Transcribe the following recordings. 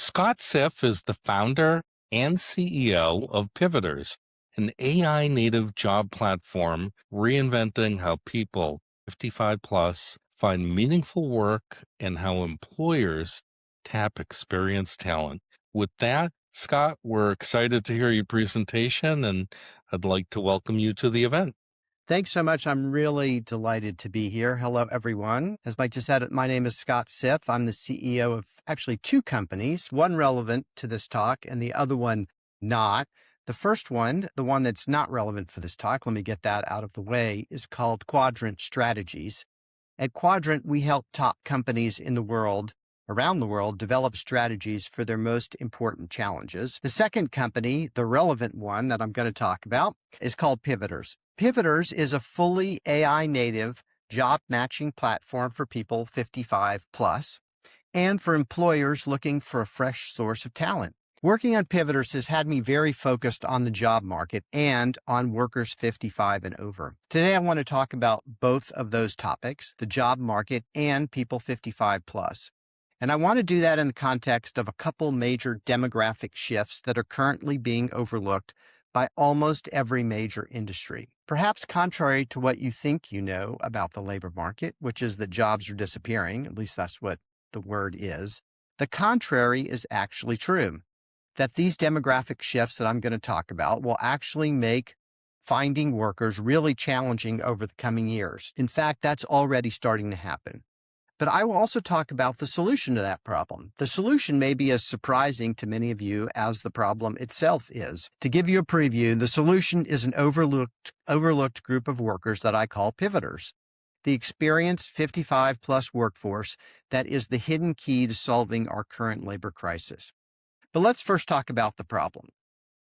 Scott Siff is the founder and CEO of Pivoters, an AI native job platform reinventing how people 55 plus find meaningful work and how employers tap experienced talent. With that, Scott, we're excited to hear your presentation and I'd like to welcome you to the event. Thanks so much. I'm really delighted to be here. Hello, everyone. As Mike just said, my name is Scott Siff. I'm the CEO of actually two companies, one relevant to this talk and the other one not. The first one, the one that's not relevant for this talk, let me get that out of the way, is called Quadrant Strategies. At Quadrant, we help top companies in the world, around the world, develop strategies for their most important challenges. The second company, the relevant one that I'm going to talk about, is called Pivoters. Pivoters is a fully AI native job matching platform for people 55 plus and for employers looking for a fresh source of talent. Working on Pivoters has had me very focused on the job market and on workers 55 and over. Today, I want to talk about both of those topics, the job market and people 55 plus. And I want to do that in the context of a couple major demographic shifts that are currently being overlooked by almost every major industry. Perhaps contrary to what you think you know about the labor market, which is that jobs are disappearing, at least that's what the word is, the contrary is actually true, that these demographic shifts that I'm going to talk about will actually make finding workers really challenging over the coming years. In fact, that's already starting to happen. But I will also talk about the solution to that problem. The solution may be as surprising to many of you as the problem itself is. To give you a preview, the solution is an overlooked group of workers that I call pivoters, the experienced 55 plus workforce that is the hidden key to solving our current labor crisis. But let's first talk about the problem.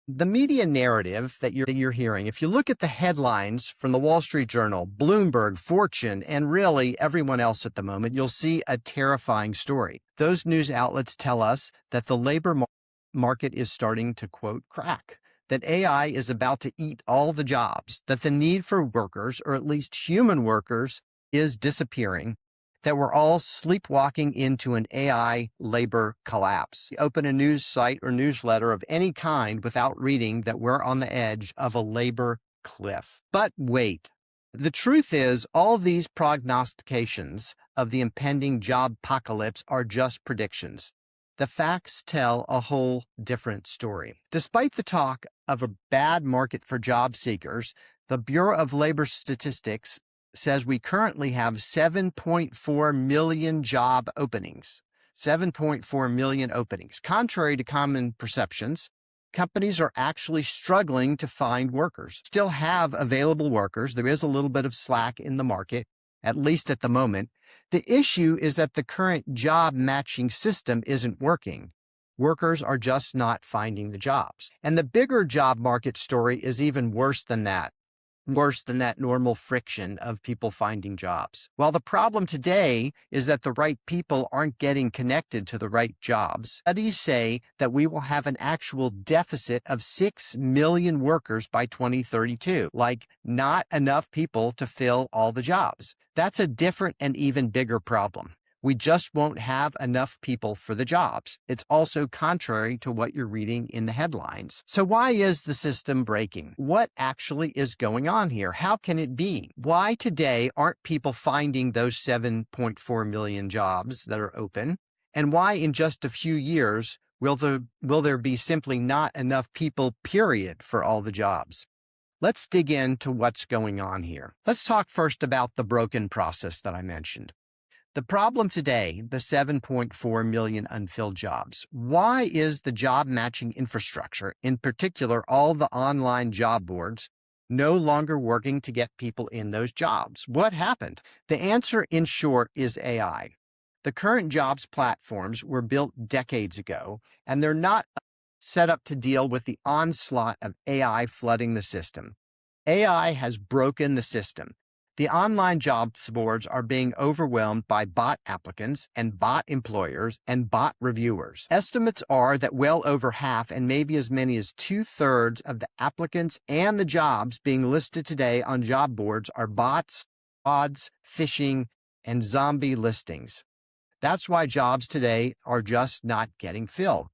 The media narrative that you're hearing, if you look at the headlines from the Wall Street Journal, Bloomberg, Fortune, and really everyone else at the moment, you'll see a terrifying story. Those news outlets tell us that the labor market is starting to, quote, crack, that AI is about to eat all the jobs, that the need for workers, or at least human workers, is disappearing, that we're all sleepwalking into an AI labor collapse. Open a news site or newsletter of any kind without reading that we're on the edge of a labor cliff. But wait, the truth is all these prognostications of the impending job apocalypse are just predictions. The facts tell a whole different story. Despite the talk of a bad market for job seekers, the Bureau of Labor Statistics says we currently have 7.4 million job openings. 7.4 million openings. Contrary to common perceptions, companies are actually struggling to find workers. Still have available workers. There is a little bit of slack in the market, at least at the moment. The issue is that the current job matching system isn't working. Workers are just not finding the jobs. And the bigger job market story is even worse than that normal friction of people finding jobs. While the problem today is that the right people aren't getting connected to the right jobs, studies say that we will have an actual deficit of 6 million workers by 2032, like not enough people to fill all the jobs. That's a different and even bigger problem. We just won't have enough people for the jobs. It's also contrary to what you're reading in the headlines. So why is the system breaking? What actually is going on here? How can it be? Why today aren't people finding those 7.4 million jobs that are open? And why in just a few years will there be simply not enough people, period, for all the jobs? Let's dig into what's going on here. Let's talk first about the broken process that I mentioned. The problem today, the 7.4 million unfilled jobs. Why is the job matching infrastructure, in particular all the online job boards, no longer working to get people in those jobs? What happened? The answer, in short, is AI. The current jobs platforms were built decades ago, and they're not set up to deal with the onslaught of AI flooding the system. AI has broken the system. The online jobs boards are being overwhelmed by bot applicants and bot employers and bot reviewers. Estimates are that well over half and maybe as many as 2/3 of the applicants and the jobs being listed today on job boards are bots, bots, phishing, and zombie listings. That's why jobs today are just not getting filled.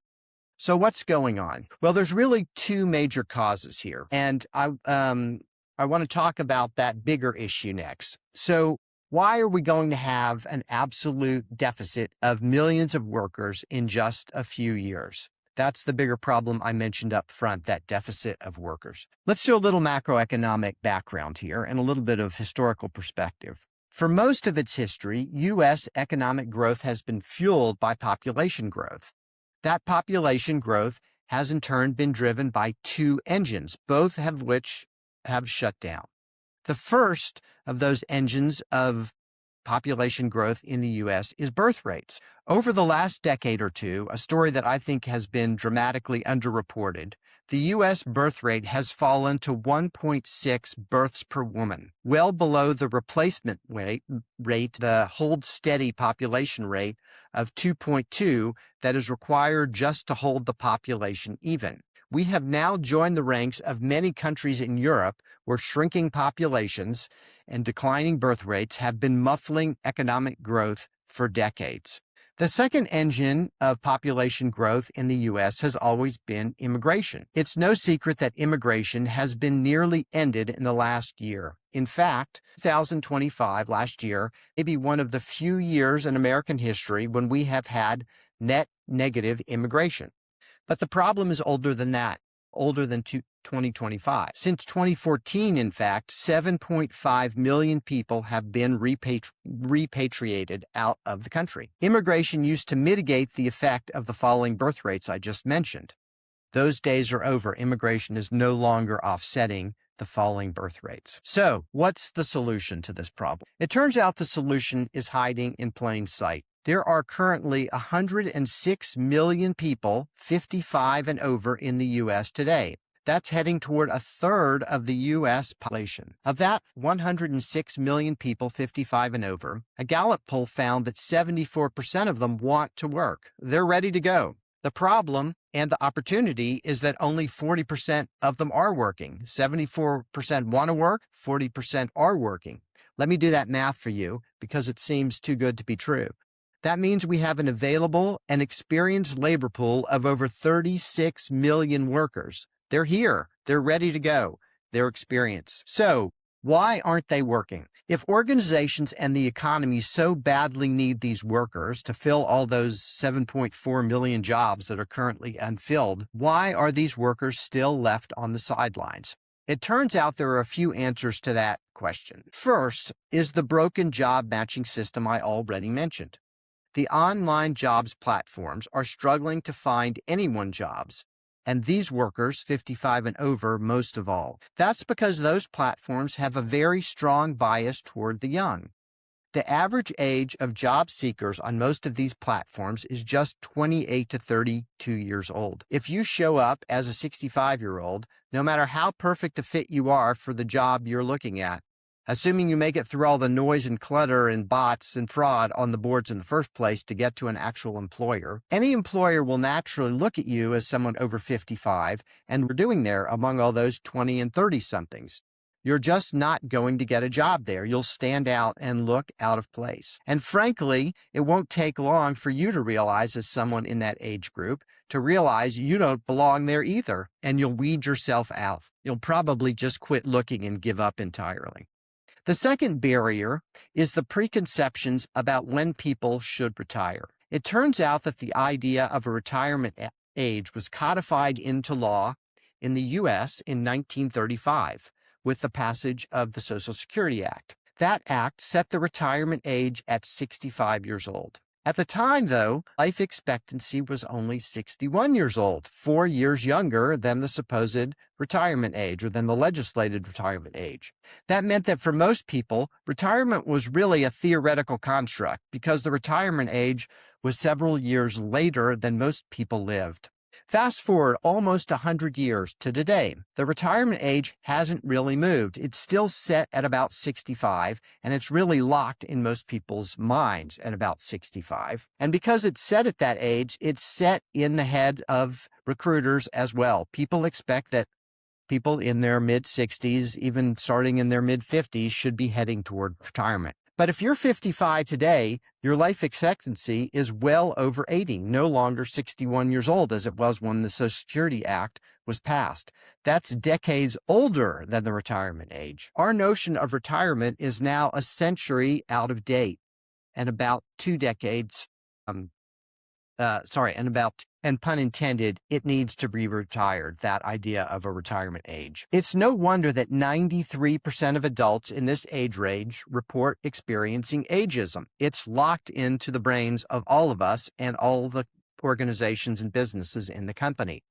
So what's going on? Well, there's really two major causes here. And I want to talk about that bigger issue next. So why are we going to have an absolute deficit of millions of workers in just a few years? That's the bigger problem I mentioned up front, that deficit of workers. Let's do a little macroeconomic background here and a little bit of historical perspective. For most of its history, U.S. economic growth has been fueled by population growth. That population growth has in turn been driven by two engines, both of which have shut down. The first of those engines of population growth in the U.S. is birth rates. Over the last decade or two, a story that I think has been dramatically underreported, the U.S. birth rate has fallen to 1.6 births per woman, well below the replacement rate, the hold steady population rate of 2.2 that is required just to hold the population even. We have now joined the ranks of many countries in Europe where shrinking populations and declining birth rates have been muffling economic growth for decades. The second engine of population growth in the U.S. has always been immigration. It's no secret that immigration has been nearly ended in the last year. In fact, 2025, last year, may be one of the few years in American history when we have had net negative immigration. But the problem is older than that, older than 2025. Since 2014, in fact, 7.5 million people have been repatriated out of the country. Immigration used to mitigate the effect of the falling birth rates I just mentioned. Those days are over. Immigration is no longer offsetting the falling birth rates. So, what's the solution to this problem? It turns out the solution is hiding in plain sight. There are currently 106 million people 55 and over in the U.S. today. That's heading toward a third of the U.S. population. Of that 106 million people 55 and over, a Gallup poll found that 74% of them want to work. They're ready to go. The problem and the opportunity is that only 40% of them are working. 74% want to work, 40% are working. Let me do that math for you because it seems too good to be true. That means we have an available and experienced labor pool of over 36 million workers. They're here. They're ready to go. They're experienced. So why aren't they working? If organizations and the economy so badly need these workers to fill all those 7.4 million jobs that are currently unfilled, why are these workers still left on the sidelines? It turns out there are a few answers to that question. First is the broken job matching system I already mentioned. The online jobs platforms are struggling to find anyone jobs, and these workers, 55 and over, most of all. That's because those platforms have a very strong bias toward the young. The average age of job seekers on most of these platforms is just 28 to 32 years old. If you show up as a 65-year-old, no matter how perfect a fit you are for the job you're looking at, assuming you make it through all the noise and clutter and bots and fraud on the boards in the first place to get to an actual employer, any employer will naturally look at you as someone over 55, and we're doing there among all those 20 and 30-somethings. You're just not going to get a job there. You'll stand out and look out of place. And frankly, it won't take long for you to realize, as someone in that age group, to realize you don't belong there either, and you'll weed yourself out. You'll probably just quit looking and give up entirely. The second barrier is the preconceptions about when people should retire. It turns out that the idea of a retirement age was codified into law in the U.S. in 1935 with the passage of the Social Security Act. That act set the retirement age at 65 years old. At the time, though, life expectancy was only 61 years old, 4 years younger than the supposed retirement age or than the legislated retirement age. That meant that for most people, retirement was really a theoretical construct because the retirement age was several years later than most people lived. Fast forward almost 100 years to today. The retirement age hasn't really moved. It's still set at about 65, and it's really locked in most people's minds at about 65. And because it's set at that age, it's set in the head of recruiters as well. People expect that people in their mid-60s, even starting in their mid-50s, should be heading toward retirement. But if you're 55 today, your life expectancy is well over 80, no longer 61 years old as it was when the Social Security Act was passed. That's decades older than the retirement age. Our notion of retirement is now a century out of date and about 2 decades, and pun intended, it needs to be retired, that idea of a retirement age. It's no wonder that 93% of adults in this age range report experiencing ageism. It's locked into the brains of all of us and all the organizations and businesses in the country.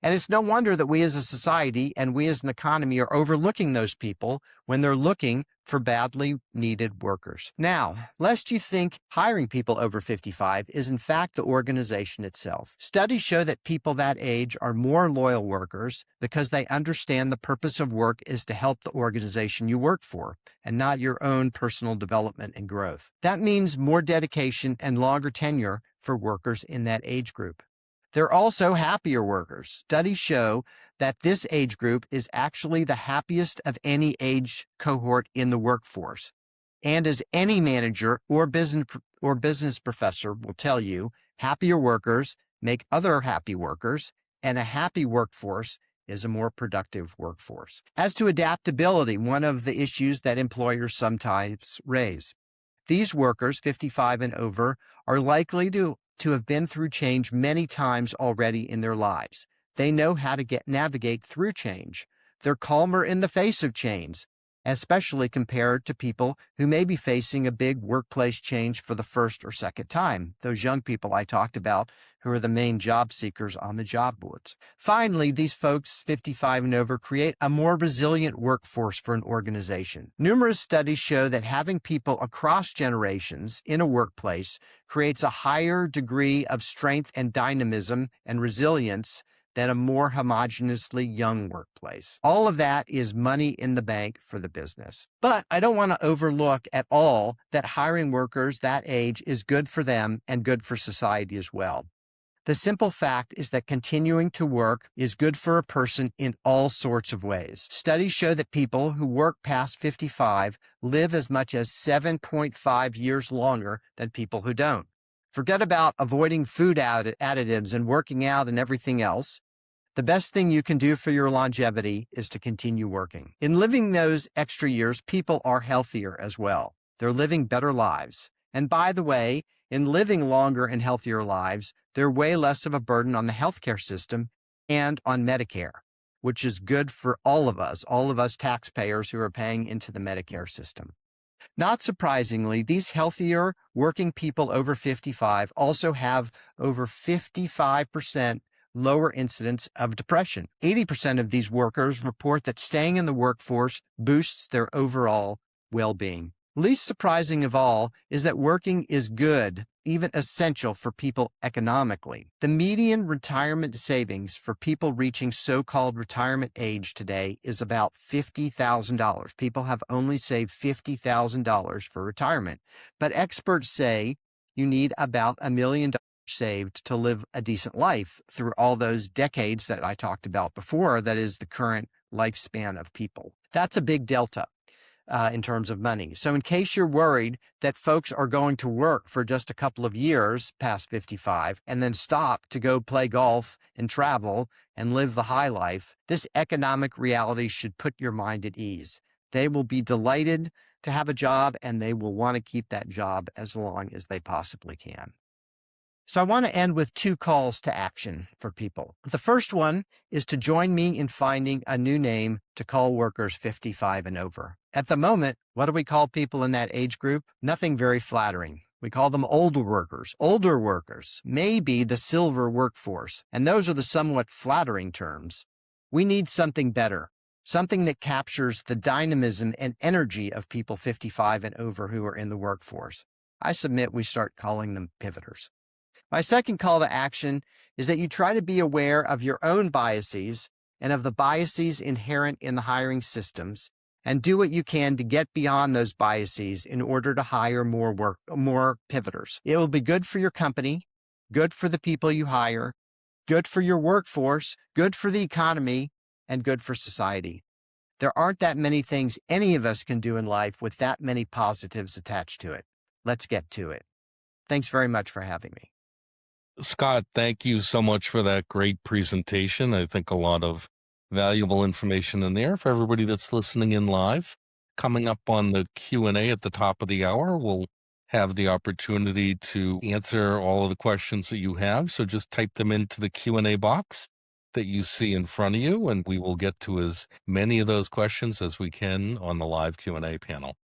And it's no wonder that we as a society and we as an economy are overlooking those people when they're looking for badly needed workers. Now, lest you think hiring people over 55 is in fact the organization itself. Studies show that people that age are more loyal workers because they understand the purpose of work is to help the organization you work for and not your own personal development and growth. That means more dedication and longer tenure for workers in that age group. They're also happier workers. Studies show that this age group is actually the happiest of any age cohort in the workforce. And as any manager or business professor will tell you, happier workers make other happy workers, and a happy workforce is a more productive workforce. As to adaptability, one of the issues that employers sometimes raise. These workers, 55 and over, are likely to have been through change many times already in their lives. They know how to navigate through change. They're calmer in the face of change, especially compared to people who may be facing a big workplace change for the first or second time, those young people I talked about who are the main job seekers on the job boards. Finally, these folks 55 and over create a more resilient workforce for an organization. Numerous studies show that having people across generations in a workplace creates a higher degree of strength and dynamism and resilience than a more homogeneously young workplace. All of that is money in the bank for the business. But I don't want to overlook at all that hiring workers that age is good for them and good for society as well. The simple fact is that continuing to work is good for a person in all sorts of ways. Studies show that people who work past 55 live as much as 7.5 years longer than people who don't. Forget about avoiding food additives and working out and everything else. The best thing you can do for your longevity is to continue working. In living those extra years, people are healthier as well. They're living better lives. And by the way, in living longer and healthier lives, they're way less of a burden on the healthcare system and on Medicare, which is good for all of us taxpayers who are paying into the Medicare system. Not surprisingly, these healthier working people over 55 also have over 55% lower incidence of depression. 80% of these workers report that staying in the workforce boosts their overall well-being. Least surprising of all is that working is good, even essential for people economically. The median retirement savings for people reaching so-called retirement age today is about $50,000. People have only saved $50,000 for retirement. But experts say you need about $1 million saved to live a decent life through all those decades that I talked about before, that is the current lifespan of people. That's a big delta in terms of money. So in case you're worried that folks are going to work for just a couple of years past 55 and then stop to go play golf and travel and live the high life, this economic reality should put your mind at ease. They will be delighted to have a job and they will want to keep that job as long as they possibly can. So I want to end with 2 calls to action for people. The first one is to join me in finding a new name to call workers 55 and over. At the moment, what do we call people in that age group? Nothing very flattering. We call them older workers, maybe the silver workforce, and those are the somewhat flattering terms. We need something better, something that captures the dynamism and energy of people 55 and over who are in the workforce. I submit we start calling them pivoters. My second call to action is that you try to be aware of your own biases and of the biases inherent in the hiring systems, and do what you can to get beyond those biases in order to hire more pivoters. It will be good for your company, good for the people you hire, good for your workforce, good for the economy, and good for society. There aren't that many things any of us can do in life with that many positives attached to it. Let's get to it. Thanks very much for having me. Scott, thank you so much for that great presentation. I think a lot of valuable information in there for everybody that's listening in live. Coming up on the Q&A at the top of the hour, we'll have the opportunity to answer all of the questions that you have. So just type them into the Q&A box that you see in front of you, and we will get to as many of those questions as we can on the live Q&A panel.